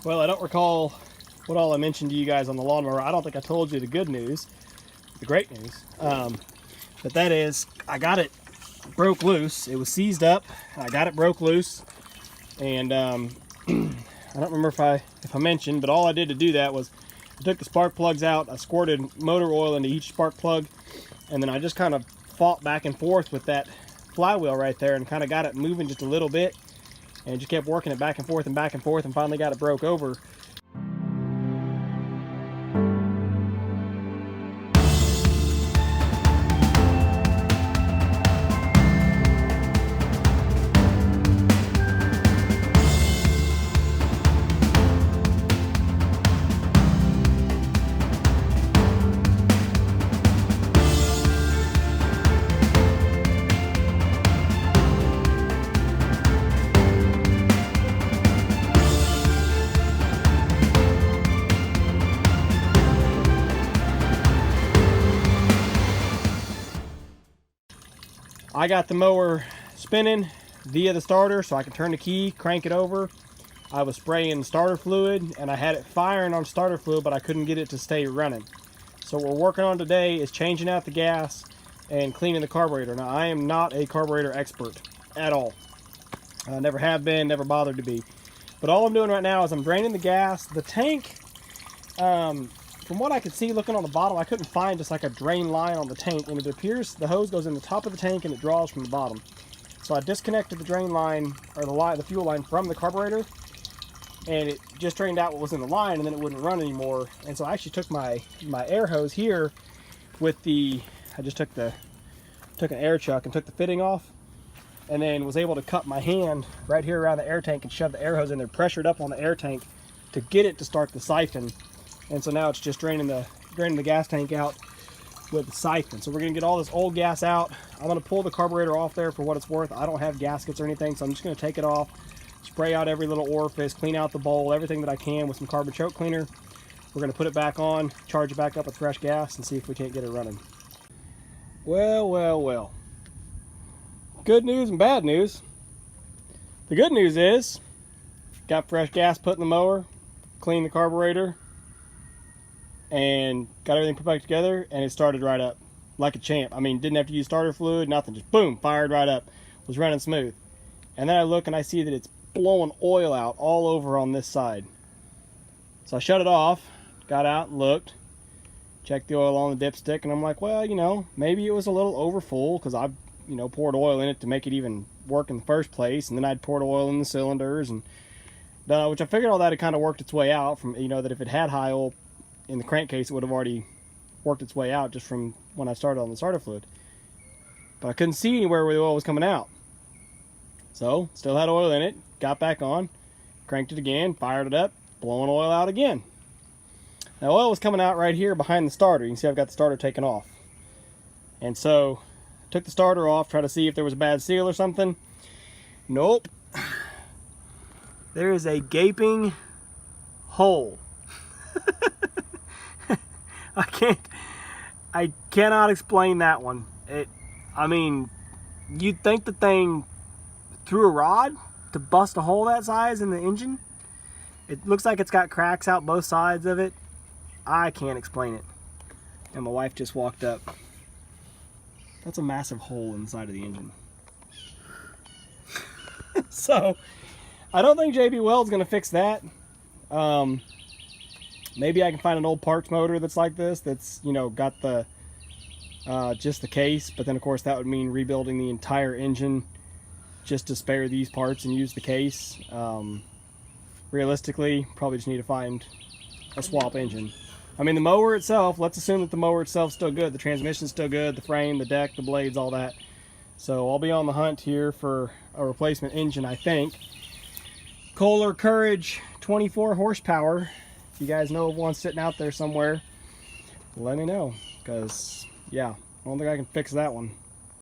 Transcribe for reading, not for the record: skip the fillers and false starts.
Well, I don't recall what all I mentioned to you guys on the lawnmower. I don't think I told you the good news, the great news. But that is, I got it broke loose. It was seized up. I got it broke loose, and I don't remember if I mentioned, but all I did to do that was I took the spark plugs out. I squirted motor oil into each spark plug, and then I just kind of fought back and forth with that flywheel right there, and kind of got it moving just a little bit, and just kept working it back and forth, and finally got it broke over. I got the mower spinning via the starter, so I could turn the key, crank it over. I was spraying starter fluid, and I had it firing on starter fluid, but I couldn't get it to stay running. So what we're working on today is changing out the gas and cleaning the carburetor. Now, I am not a carburetor expert at all. I never have been, never bothered to be. But all I'm doing right now is I'm draining the gas. The tank, from what I could see looking on the bottom, I couldn't find just like a drain line on the tank, and it appears the hose goes in the top of the tank and it draws from the bottom. So I disconnected the drain line, or the fuel line, from the carburetor, and it just drained out what was in the line, and then it wouldn't run anymore. And so I actually took my air hose here with I just took an air chuck and took the fitting off, and then was able to cut my hand right here around the air tank and shove the air hose in there, pressured up on the air tank to get it to start the siphon. And so now it's just draining the gas tank out with the siphon. So we're going to get all this old gas out. I'm going to pull the carburetor off there for what it's worth. I don't have gaskets or anything, so I'm just going to take it off, spray out every little orifice, clean out the bowl, everything that I can with some carbon choke cleaner. We're going to put it back on, charge it back up with fresh gas, and see if we can't get it running. Well, well, well. Good news and bad news. The good news is, got fresh gas put in the mower, cleaned the carburetor, and got everything put back together, and it started right up like a champ. I mean, didn't have to use starter fluid, nothing, just boom, fired right up, was running smooth. And then I look and I see that it's blowing oil out all over on this side. So I shut it off, got out, looked, checked the oil on the dipstick, and I'm like, well, you know, maybe it was a little over full, because I, you know, poured oil in it to make it even work in the first place, and then I'd poured oil in the cylinders, and which I figured all that had kind of worked its way out from, you know, that if it had high oil in the crankcase, it would have already worked its way out just from when I started on the starter fluid. But I couldn't see anywhere where the oil was coming out. So, still had oil in it, got back on, cranked it again, fired it up, blowing oil out again. Now, oil was coming out right here behind the starter. You can see I've got the starter taken off. And so, I took the starter off, tried to see if there was a bad seal or something. Nope. There is a gaping hole. I cannot explain that one. I mean, you'd think the thing threw a rod to bust a hole that size in the engine. It looks like it's got cracks out both sides of it. I can't explain it. And my wife just walked up. That's a massive hole inside of the engine. So, I don't think JB Weld's gonna fix that. Maybe I can find an old parts motor that's like this, that's, you know, got the just the case, but then of course that would mean rebuilding the entire engine just to spare these parts and use the case. Realistically, probably just need to find a swap engine. I mean, the mower itself, let's assume that the mower itself's still good. The transmission's still good, the frame, the deck, the blades, all that. So I'll be on the hunt here for a replacement engine, I think. Kohler Courage 24 horsepower. If you guys know of one sitting out there somewhere, let me know, because yeah, I don't think I can fix that one.